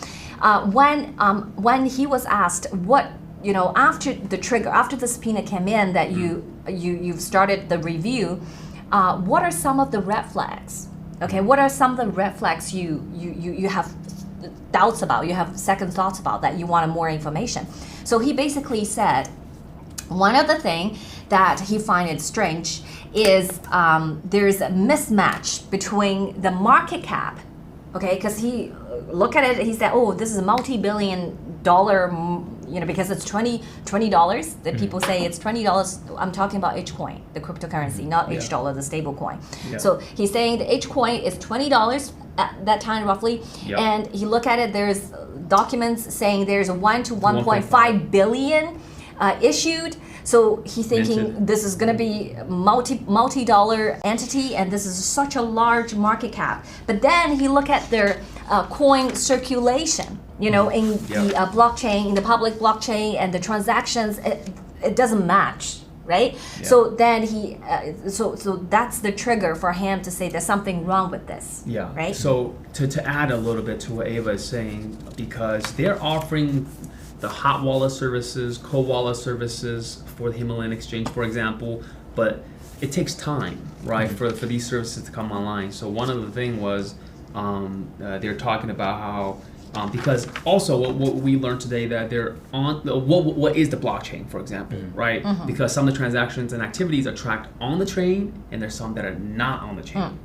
when he was asked what, after the trigger, after the subpoena came in that you've started the review, what are some of the red flags? Okay, what are some of the red flags you have doubts about, you have second thoughts about, that you want more information? So he basically said one of the things that he find it strange is there's a mismatch between the market cap, okay, because he look at it, he said, oh, this is a multi-billion-dollar, because it's $20, that people say it's $20. I'm talking about H coin, the cryptocurrency, not H dollar, the stable coin. So he's saying the H coin is $20 at that time roughly, and he look at it, there's documents saying there's a 1 to 1.5 billion issued. So he's thinking this is going to be multi-dollar entity, and this is such a large market cap. But then he look at their coin circulation, in the blockchain, in the public blockchain, and the transactions, it doesn't match, right? So then he, so that's the trigger for him to say there's something wrong with this. Right. So to add a little bit to what Ava is saying, because they're offering the hot wallet services, cold wallet services for the Himalayan exchange, for example, but it takes time, right, for these services to come online. So one of the things was they're talking about how because also what we learned today that they're on what is the blockchain, for example, right? Because some of the transactions and activities are tracked on the chain, and there's some that are not on the chain.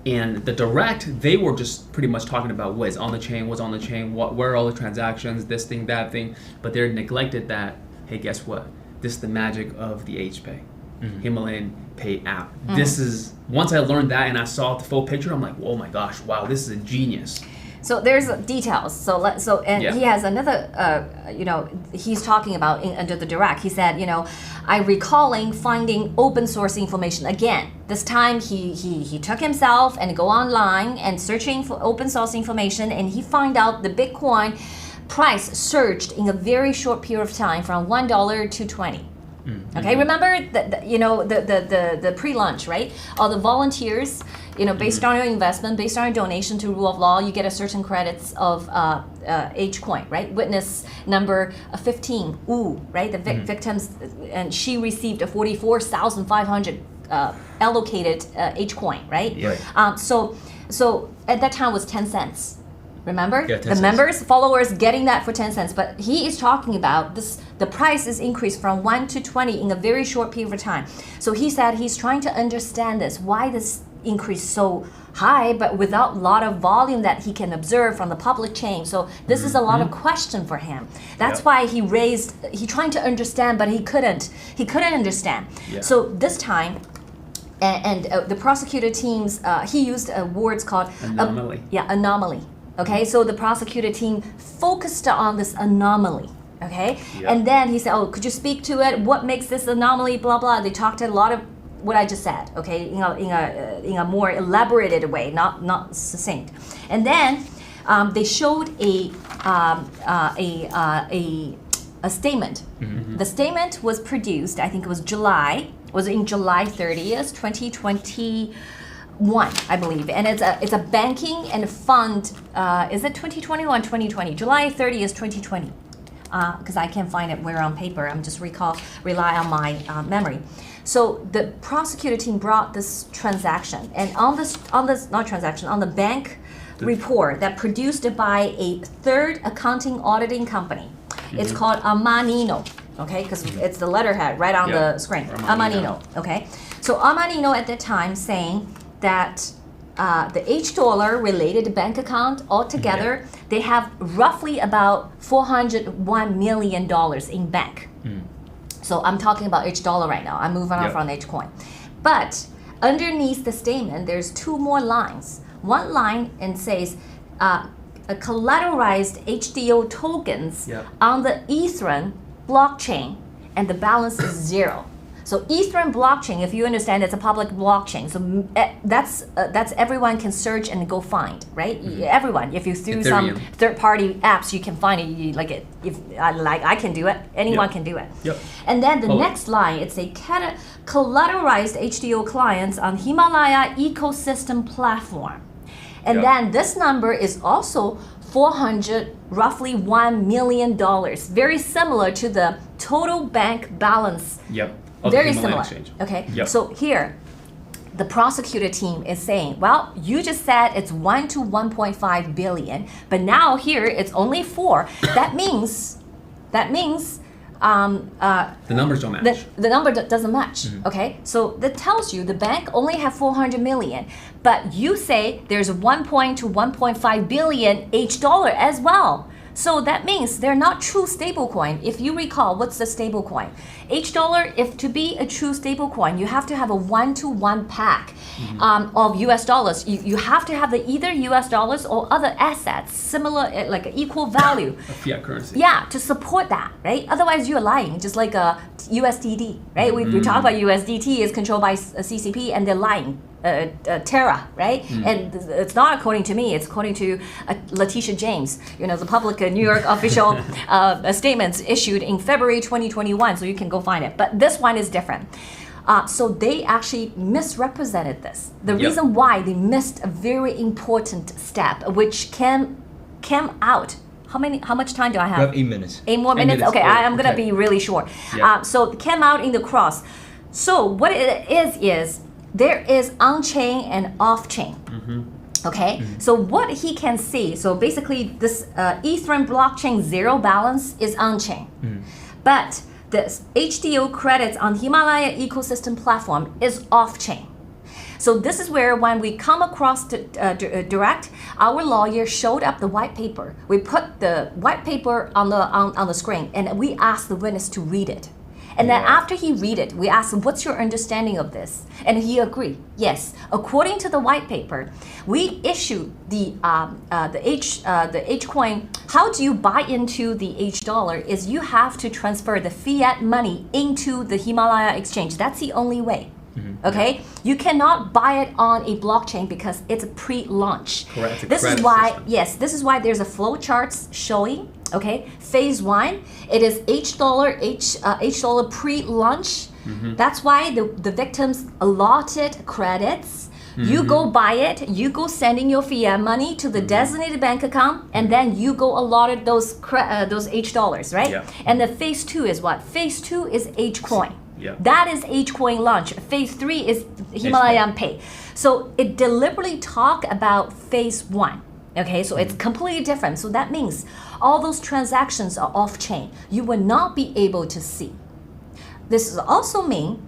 And the direct, they were just pretty much talking about what's on the chain, where are all the transactions, this thing, that thing, but they're neglected that, hey, guess what? This is the magic of the HPay, Himalayan Pay app. This is, once I learned that and I saw the full picture, I'm like, oh my gosh, wow, this is a genius. So there's details. He has another, he's talking about under the direct. He said, I recalling finding open source information again. This time he took himself and go online and searching for open source information, and he find out the Bitcoin price surged in a very short period of time from $1 to $20. Okay, remember the pre-launch, right? All the volunteers, based on your investment, based on your donation to rule of law, you get a certain credits of H coin, right? Witness number 15, right? The victims, and she received a 44,500 allocated H coin, right? So at that time was 10 cents. Remember? Yeah, 10 cents. Members, followers getting that for 10 cents. But he is talking about this, the price is increased from 1 to 20 in a very short period of time. So he said he's trying to understand this, why this increase so high, but without a lot of volume that he can observe from the public chain. So this is a lot of question for him. That's why he trying to understand, but he couldn't understand. So this time, and the prosecutor teams, he used words called anomaly. Anomaly. Okay, so the prosecutor team focused on this anomaly. Okay, and then he said, "Oh, could you speak to it? What makes this anomaly? Blah blah." They talked a lot of what I just said. Okay, in a more elaborated way, not succinct. And then they showed a statement. The statement was produced. I think it was in July 30th, 2021, I believe, and it's a banking and fund. Is it 2021, 2020? July 30th, 2020. Because I can't find it where on paper. I'm just rely on my memory. So the prosecutor team brought this transaction, and on the bank report that produced by a third accounting auditing company. It's called Amanino. okay, because it's the letterhead right on the screen. Amanino, okay. So Amanino at the time saying that the H dollar related bank account altogether, they have roughly about $401 million in bank. So I'm talking about H dollar right now. I'm moving on from H coin. But underneath the statement, there's two more lines. One line and says collateralized HDO tokens on the Ethereum blockchain, and the balance is 0. So Ethereum blockchain, if you understand, it's a public blockchain. So that's everyone can search and go find, right? Everyone. If you through some third-party apps, you can find it. If I can do it, anyone can do it. And then the next line, it's a collateralized HDO clients on Himalaya ecosystem platform, and then this number is also roughly $1 million. Very similar to the total bank balance. Very similar. Exchange. Okay. So here, the prosecutor team is saying, well, you just said it's 1 to 1.5 billion, but now here it's only 4. That means the numbers don't match. The number doesn't match. Okay. So that tells you the bank only have 400 million, but you say there's 1 to 1.5 billion H dollar as well. So that means they're not true stablecoin. If you recall, what's the stablecoin? H dollar, if to be a true stablecoin, you have to have a 1-to-1 pack of US dollars. You have to have the either US dollars or other assets, similar, like equal value. A fiat currency. Yeah, to support that, right? Otherwise, you're lying, just like a USDT, right? We talk about USDT is controlled by CCP and they're lying. Terra, right? And it's not according to me, it's according to Letitia James, the public New York official statements issued in February 2021, so you can go find it. But this one is different. So they actually misrepresented this. The reason why they missed a very important step, which came out. How much time do I have? We have 8 minutes. 8 more minutes? Okay, I'm going to be really short. So it came out in the cross. So what it is there is on-chain and off-chain. Okay, so what he can see, so basically this Ethereum blockchain 0 balance is on-chain, but the HDO credits on Himalaya ecosystem platform is off-chain. So this is where when we come across direct, our lawyer showed up the white paper. We put the white paper on the screen and we asked the witness to read it. And then after he read it, we asked him, what's your understanding of this? And he agreed, yes. According to the white paper, we issued the H coin. How do you buy into the H dollar is you have to transfer the fiat money into the Himalaya exchange. That's the only way. Okay, you cannot buy it on a blockchain because it's a pre-launch. Correct. This is why, this is why there's a flow charts showing. Okay, phase 1, it is H dollar pre-launch. That's why the victims allotted credits. You go buy it, you go sending your fiat money to the designated bank account, and then you go allotted those H dollars, right? And the phase 2 is what? Phase 2 is H coin. That is H coin launch. Phase 3 is Himalayan Pay. So it deliberately talk about phase 1. Okay, so it's completely different. So that means all those transactions are off-chain. You will not be able to see. This also mean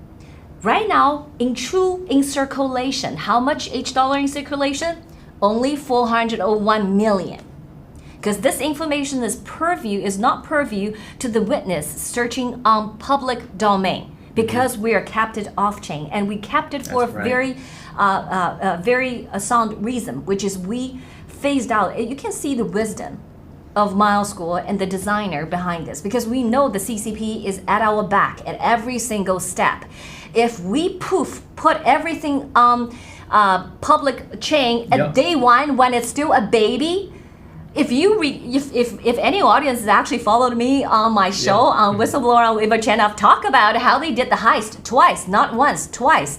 right now in circulation, how much H dollar in circulation? Only 401 million. Because this information is not purview to the witness searching on public domain. Because we are kept it off-chain, and we kept it for a very sound reason, which is we phased out. You can see the wisdom of MILESGUO and the designer behind this, because we know the CCP is at our back at every single step. If we put everything on public chain at day 1 when it's still a baby. If any audience has actually followed me on my show on Whistleblower on Weibo channel, I've talked about how they did the heist twice, not once, twice.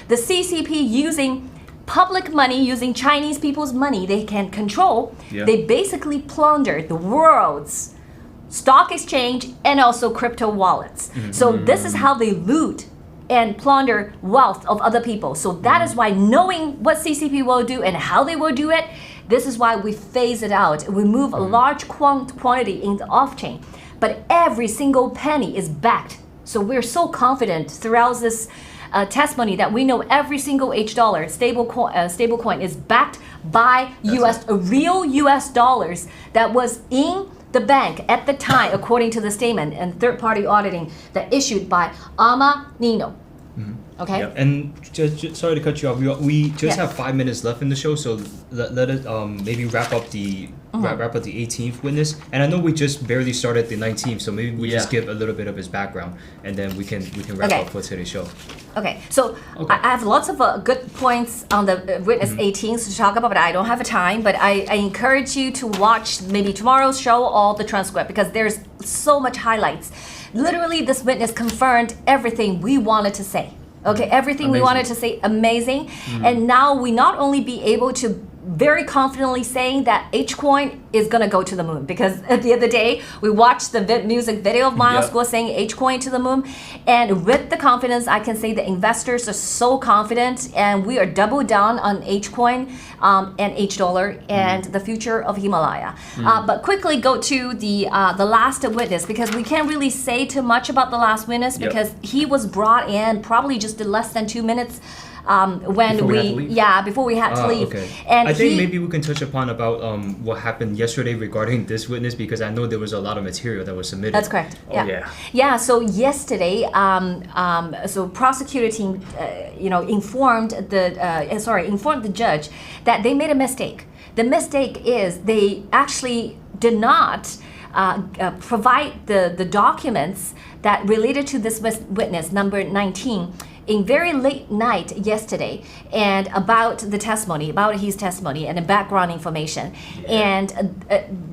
The CCP using public money, using Chinese people's money they can control, they basically plundered the world's stock exchange and also crypto wallets. So this is how they loot and plunder wealth of other people. So that is why knowing what CCP will do and how they will do it, This is why we phase it out. We move a large quantity in the off-chain, but every single penny is backed. So we're so confident throughout this testimony that we know every single H dollar stable coin is backed by real US dollars that was in the bank at the time, according to the statement and third-party auditing that issued by Nino. Okay. Yeah, and just sorry to cut you off. We just have 5 minutes left in the show, so let us maybe wrap up the 18th witness. And I know we just barely started the 19th, so maybe we just give a little bit of his background, and then we can wrap up for today's show. Okay, so I have lots of good points on the witness 18th to talk about, but I don't have time. But I encourage you to watch maybe tomorrow's show or the transcript, because there's so much highlights. Literally, this witness confirmed everything we wanted to say. Okay, everything we wanted to say, amazing. And now we not only be able to very confidently saying that H-Coin is going to go to the moon, because at the end of the day, we watched the music video of MILESGUO saying H-Coin to the moon. And with the confidence, I can say the investors are so confident, and we are double down on H-Coin and H-Dollar and the future of Himalaya. But quickly go to the last witness, because we can't really say too much about the last witness because he was brought in probably just in less than 2 minutes when before we had to leave. Okay. And I think maybe we can touch upon about what happened yesterday regarding this witness, because I know there was a lot of material that was submitted. That's correct. Yeah. So yesterday, so prosecutor team, informed the judge that they made a mistake. The mistake is they actually did not provide the documents that related to this witness number 19 in very late night yesterday, and about the testimony, about his testimony and the background information. And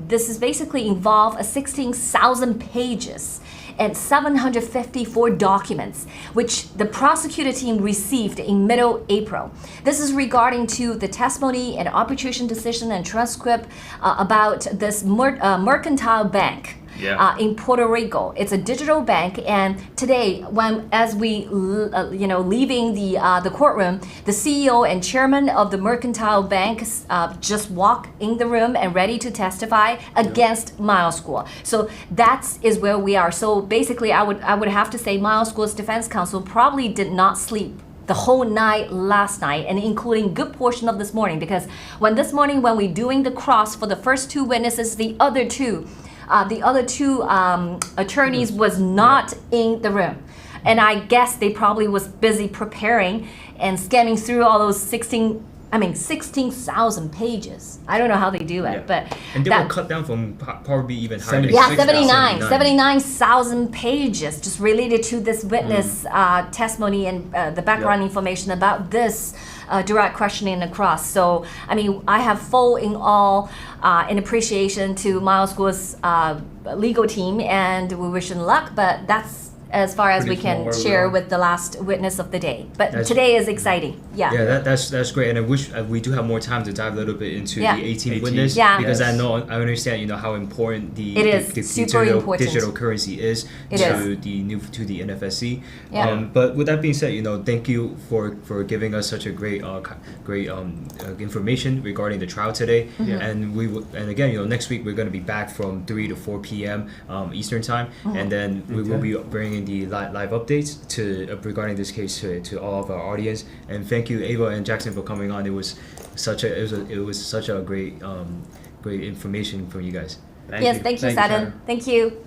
this is basically involve 16,000 pages and 754 documents, which the prosecutor team received in middle April. This is regarding to the testimony and arbitration decision and transcript about this mercantile bank. In Puerto Rico. It's a digital bank, and today, as we leaving the courtroom, the CEO and chairman of the mercantile bank just walk in the room and ready to testify against MILESGUO. So that is where we are. So basically, I would have to say MILESGUO's defense counsel probably did not sleep the whole night last night, and including good portion of this morning, because when we're doing the cross for the first two witnesses, the other two attorneys was not in the room. And I guess they probably was busy preparing and scanning through all those 16,000 pages. I don't know how they do it, but and they were cut down from probably even higher. 79,000 pages just related to this witness testimony and the background information about this direct questioning across. So, I have full in all in appreciation to MILESGUO's legal team, and we wish them luck, but that's as far as we can share with the last witness of the day. But today is exciting. Yeah, that's great, and I wish we do have more time to dive a little bit into the 18th witness, because I understand how important the digital currency is to the NFSC. But with that being said, thank you for giving us such a great information regarding the trial today. And again, next week we're going to be back from 3 to 4 p.m. Eastern time, and then we will be bringing the live updates regarding this case to all of our audience. And thank you, Ava and Jackson, for coming on. It was such a great information from you guys. Thank you, Saturn. Thank you.